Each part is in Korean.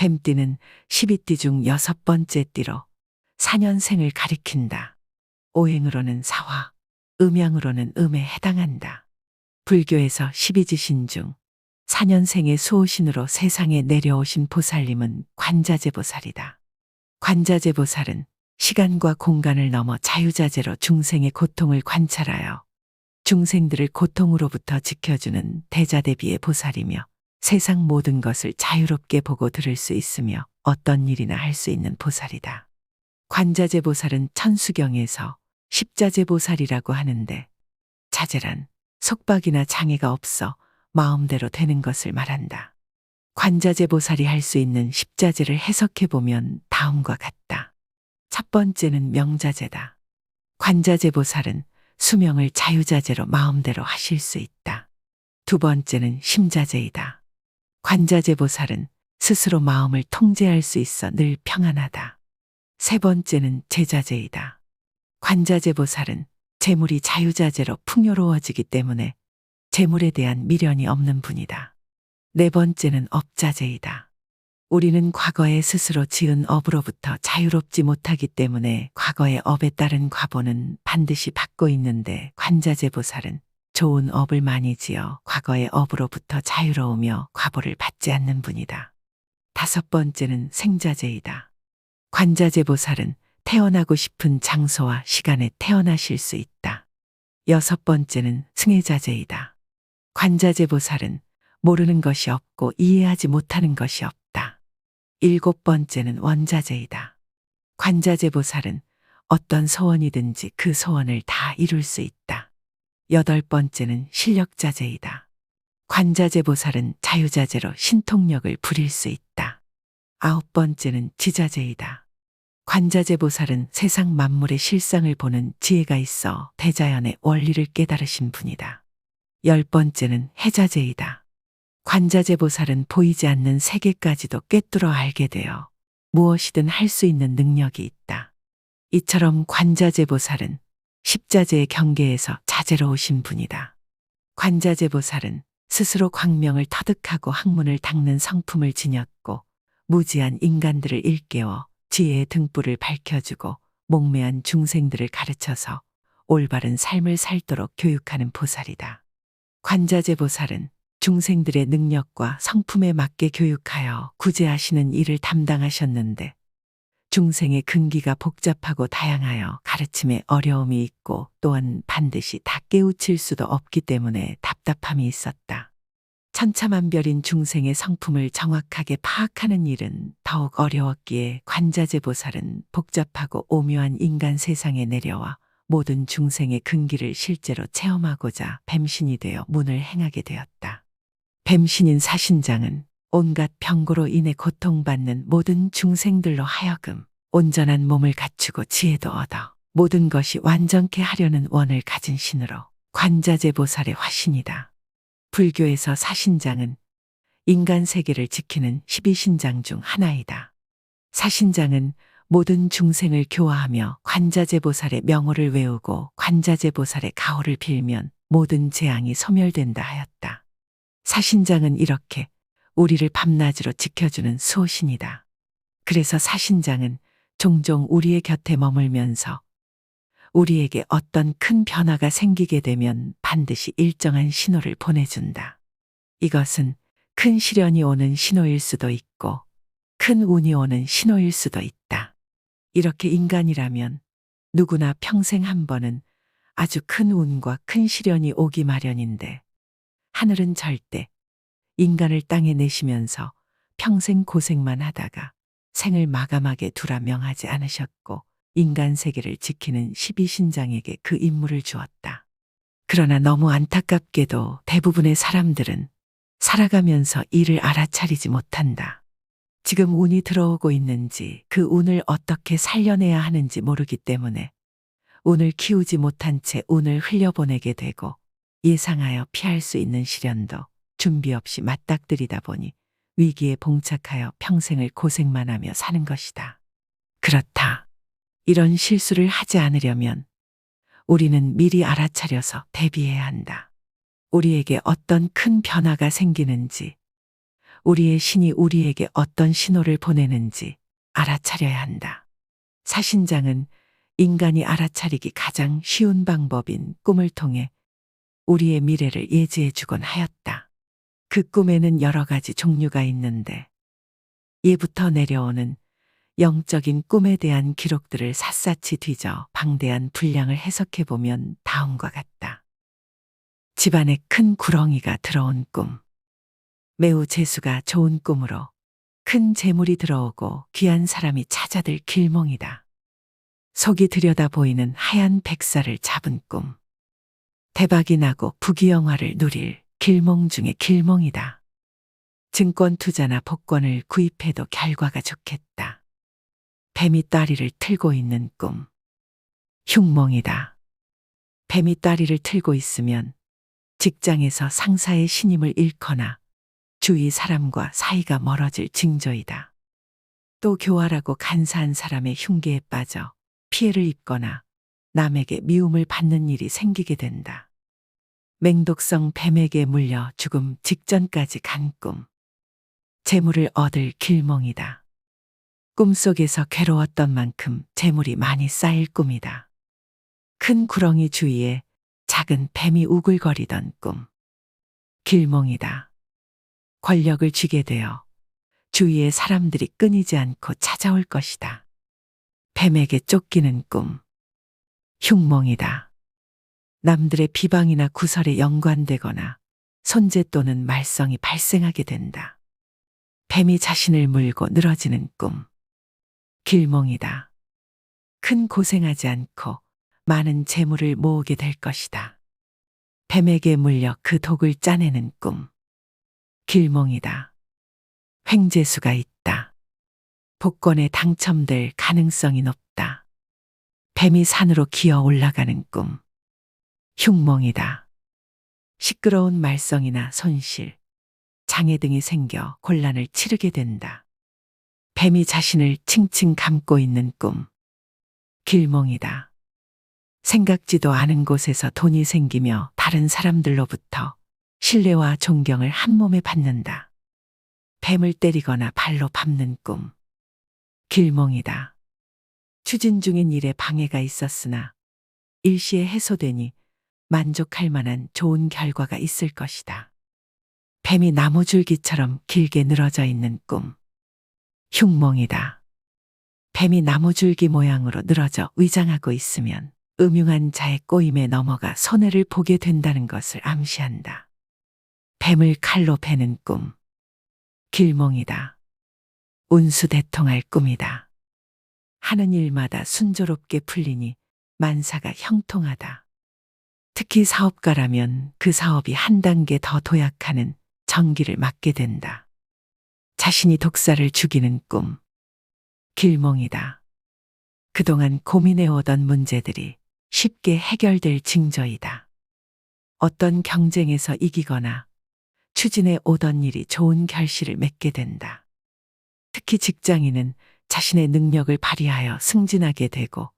뱀띠는 12띠 중 6번째 띠로 4년생을 가리킨다. 오행으로는 사화, 음양으로는 음에 해당한다. 불교에서 12지신 중 4년생의 수호신으로 세상에 내려오신 보살님은 관자재보살이다. 관자재보살은 시간과 공간을 넘어 자유자재로 중생의 고통을 관찰하여 중생들을 고통으로부터 지켜주는 대자대비의 보살이며 세상 모든 것을 자유롭게 보고 들을 수 있으며 어떤 일이나 할 수 있는 보살이다. 관자재보살은 천수경에서 십자재보살이라고 하는데 자재란 속박이나 장애가 없어 마음대로 되는 것을 말한다. 관자재보살이 할 수 있는 십자재를 해석해보면 다음과 같다. 첫 번째는 명자재다. 관자재보살은 수명을 자유자재로 마음대로 하실 수 있다. 두 번째는 심자재이다. 관자재보살은 스스로 마음을 통제할 수 있어 늘 평안하다. 세 번째는 제자재이다. 관자재보살은 재물이 자유자재로 풍요로워지기 때문에 재물에 대한 미련이 없는 분이다. 네 번째는 업자재이다. 우리는 과거에 스스로 지은 업으로부터 자유롭지 못하기 때문에 과거의 업에 따른 과보는 반드시 받고 있는데 관자재보살은 좋은 업을 많이 지어 과거의 업으로부터 자유로우며 과보를 받지 않는 분이다. 다섯 번째는 생자재이다. 관자재보살은 태어나고 싶은 장소와 시간에 태어나실 수 있다. 여섯 번째는 승혜자재이다. 관자재보살은 모르는 것이 없고 이해하지 못하는 것이 없다. 일곱 번째는 원자재이다. 관자재보살은 어떤 소원이든지 그 소원을 다 이룰 수 있다. 여덟 번째는 실력자재이다. 관자재보살은 자유자재로 신통력을 부릴 수 있다. 아홉 번째는 지자재이다. 관자재보살은 세상 만물의 실상을 보는 지혜가 있어 대자연의 원리를 깨달으신 분이다. 열 번째는 해자재이다. 관자재보살은 보이지 않는 세계까지도 꿰뚫어 알게 되어 무엇이든 할 수 있는 능력이 있다. 이처럼 관자재보살은 십자재의 경계에서 자재로우신 분이다. 관자재보살은 스스로 광명을 터득하고 학문을 닦는 성품을 지녔고 무지한 인간들을 일깨워 지혜의 등불을 밝혀주고 목매한 중생들을 가르쳐서 올바른 삶을 살도록 교육하는 보살이다. 관자재보살은 중생들의 능력과 성품에 맞게 교육하여 구제하시는 일을 담당하셨는데 중생의 근기가 복잡하고 다양하여 가르침에 어려움이 있고 또한 반드시 다 깨우칠 수도 없기 때문에 답답함이 있었다. 천차만별인 중생의 성품을 정확하게 파악하는 일은 더욱 어려웠기에 관자재보살은 복잡하고 오묘한 인간 세상에 내려와 모든 중생의 근기를 실제로 체험하고자 뱀신이 되어 문을 행하게 되었다. 뱀신인 사신장은 온갖 병고로 인해 고통받는 모든 중생들로 하여금 온전한 몸을 갖추고 지혜도 얻어 모든 것이 완전케 하려는 원을 가진 신으로 관자재보살의 화신이다. 불교에서 사신장은 인간 세계를 지키는 12신장 중 하나이다. 사신장은 모든 중생을 교화하며 관자재보살의 명호를 외우고 관자재보살의 가호를 빌면 모든 재앙이 소멸된다 하였다. 사신장은 이렇게 우리를 밤낮으로 지켜주는 수호신이다. 그래서 사신장은 종종 우리의 곁에 머물면서 우리에게 어떤 큰 변화가 생기게 되면 반드시 일정한 신호를 보내준다. 이것은 큰 시련이 오는 신호일 수도 있고 큰 운이 오는 신호일 수도 있다. 이렇게 인간이라면 누구나 평생 한 번은 아주 큰 운과 큰 시련이 오기 마련인데 하늘은 절대 인간을 땅에 내시면서 평생 고생만 하다가 생을 마감하게 두라 명하지 않으셨고 인간 세계를 지키는 12신장에게 그 임무를 주었다. 그러나 너무 안타깝게도 대부분의 사람들은 살아가면서 이를 알아차리지 못한다. 지금 운이 들어오고 있는지 그 운을 어떻게 살려내야 하는지 모르기 때문에 운을 키우지 못한 채 운을 흘려보내게 되고 예상하여 피할 수 있는 시련도 준비 없이 맞닥뜨리다 보니 위기에 봉착하여 평생을 고생만 하며 사는 것이다. 그렇다. 이런 실수를 하지 않으려면 우리는 미리 알아차려서 대비해야 한다. 우리에게 어떤 큰 변화가 생기는지, 우리의 신이 우리에게 어떤 신호를 보내는지 알아차려야 한다. 사신장은 인간이 알아차리기 가장 쉬운 방법인 꿈을 통해 우리의 미래를 예지해 주곤 하였다. 그 꿈에는 여러 가지 종류가 있는데 예부터 내려오는 영적인 꿈에 대한 기록들을 샅샅이 뒤져 방대한 분량을 해석해 보면 다음과 같다. 집안에 큰 구렁이가 들어온 꿈. 매우 재수가 좋은 꿈으로 큰 재물이 들어오고 귀한 사람이 찾아들 길몽이다. 속이 들여다 보이는 하얀 백사를 잡은 꿈. 대박이 나고 부귀영화를 누릴 길몽 중의 길몽이다. 증권 투자나 복권을 구입해도 결과가 좋겠다. 뱀이 다리를 틀고 있는 꿈. 흉몽이다. 뱀이 다리를 틀고 있으면 직장에서 상사의 신임을 잃거나 주위 사람과 사이가 멀어질 징조이다. 또 교활하고 간사한 사람의 흉계에 빠져 피해를 입거나 남에게 미움을 받는 일이 생기게 된다. 맹독성 뱀에게 물려 죽음 직전까지 간 꿈. 재물을 얻을 길몽이다. 꿈속에서 괴로웠던 만큼 재물이 많이 쌓일 꿈이다. 큰 구렁이 주위에 작은 뱀이 우글거리던 꿈. 길몽이다. 권력을 쥐게 되어 주위의 사람들이 끊이지 않고 찾아올 것이다. 뱀에게 쫓기는 꿈. 흉몽이다. 남들의 비방이나 구설에 연관되거나 손재 또는 말썽이 발생하게 된다. 뱀이 자신을 물고 늘어지는 꿈. 길몽이다. 큰 고생하지 않고 많은 재물을 모으게 될 것이다. 뱀에게 물려 그 독을 짜내는 꿈. 길몽이다. 횡재수가 있다. 복권에 당첨될 가능성이 높다. 뱀이 산으로 기어 올라가는 꿈. 흉몽이다. 시끄러운 말썽이나 손실, 장애 등이 생겨 곤란을 치르게 된다. 뱀이 자신을 칭칭 감고 있는 꿈. 길몽이다. 생각지도 않은 곳에서 돈이 생기며 다른 사람들로부터 신뢰와 존경을 한 몸에 받는다. 뱀을 때리거나 발로 밟는 꿈. 길몽이다. 추진 중인 일에 방해가 있었으나 일시에 해소되니 만족할 만한 좋은 결과가 있을 것이다. 뱀이 나무줄기처럼 길게 늘어져 있는 꿈. 흉몽이다. 뱀이 나무줄기 모양으로 늘어져 위장하고 있으면 음흉한 자의 꼬임에 넘어가 손해를 보게 된다는 것을 암시한다. 뱀을 칼로 베는 꿈. 길몽이다. 운수대통할 꿈이다. 하는 일마다 순조롭게 풀리니 만사가 형통하다. 특히 사업가라면 그 사업이 한 단계 더 도약하는 전기를 맞게 된다. 자신이 독사를 죽이는 꿈. 길몽이다. 그동안 고민해오던 문제들이 쉽게 해결될 징조이다. 어떤 경쟁에서 이기거나 추진해 오던 일이 좋은 결실을 맺게 된다. 특히 직장인은 자신의 능력을 발휘하여 승진하게 되고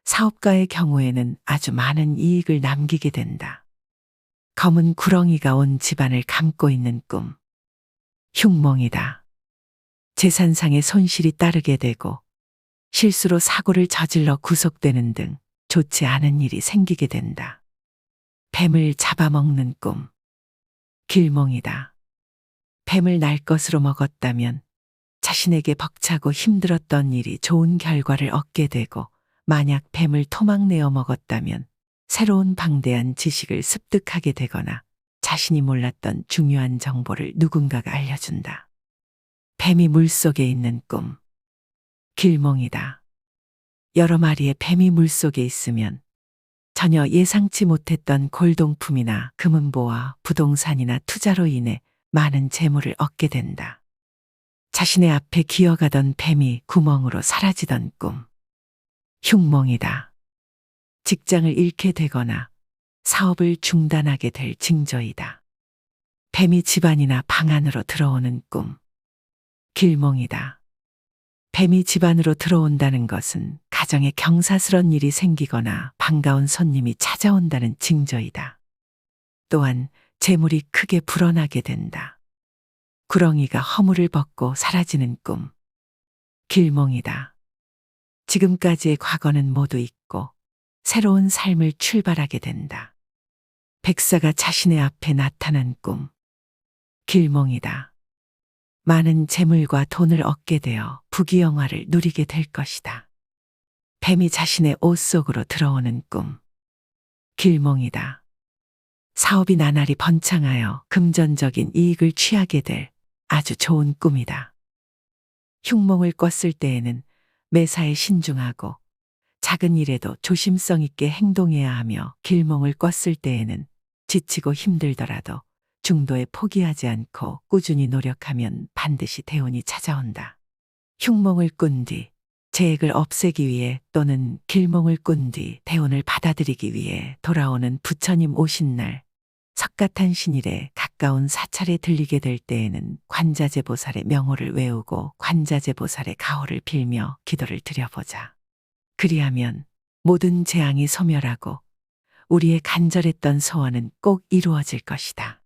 사업가의 경우에는 아주 많은 이익을 남기게 된다. 검은 구렁이가 온 집안을 감고 있는 꿈. 흉몽이다. 재산상의 손실이 따르게 되고 실수로 사고를 저질러 구속되는 등 좋지 않은 일이 생기게 된다. 뱀을 잡아먹는 꿈. 길몽이다. 뱀을 날 것으로 먹었다면 자신에게 벅차고 힘들었던 일이 좋은 결과를 얻게 되고 만약 뱀을 토막내어 먹었다면 새로운 방대한 지식을 습득하게 되거나 자신이 몰랐던 중요한 정보를 누군가가 알려준다. 뱀이 물속에 있는 꿈. 길몽이다. 여러 마리의 뱀이 물속에 있으면 전혀 예상치 못했던 골동품이나 금은보화, 부동산이나 투자로 인해 많은 재물을 얻게 된다. 자신의 앞에 기어가던 뱀이 구멍으로 사라지던 꿈. 흉몽이다. 직장을 잃게 되거나 사업을 중단하게 될 징조이다. 뱀이 집안이나 방 안으로 들어오는 꿈. 길몽이다. 뱀이 집안으로 들어온다는 것은 가정에 경사스런 일이 생기거나 반가운 손님이 찾아온다는 징조이다. 또한 재물이 크게 불어나게 된다. 구렁이가 허물을 벗고 사라지는 꿈. 길몽이다. 지금까지의 과거는 모두 잊고 새로운 삶을 출발하게 된다. 백사가 자신의 앞에 나타난 꿈. 길몽이다. 많은 재물과 돈을 얻게 되어 부귀영화를 누리게 될 것이다. 뱀이 자신의 옷 속으로 들어오는 꿈. 길몽이다. 사업이 나날이 번창하여 금전적인 이익을 취하게 될 아주 좋은 꿈이다. 흉몽을 꿨을 때에는 매사에 신중하고 작은 일에도 조심성 있게 행동해야 하며, 길몽을 꿨을 때에는 지치고 힘들더라도 중도에 포기하지 않고 꾸준히 노력하면 반드시 대운이 찾아온다. 흉몽을 꾼 뒤 재액을 없애기 위해 또는 길몽을 꾼 뒤 대운을 받아들이기 위해 돌아오는 부처님 오신 날, 석가탄신일에 가까운 사찰에 들리게 될 때에는 관자재보살의 명호를 외우고 관자재보살의 가호를 빌며 기도를 드려보자. 그리하면 모든 재앙이 소멸하고 우리의 간절했던 소원은 꼭 이루어질 것이다.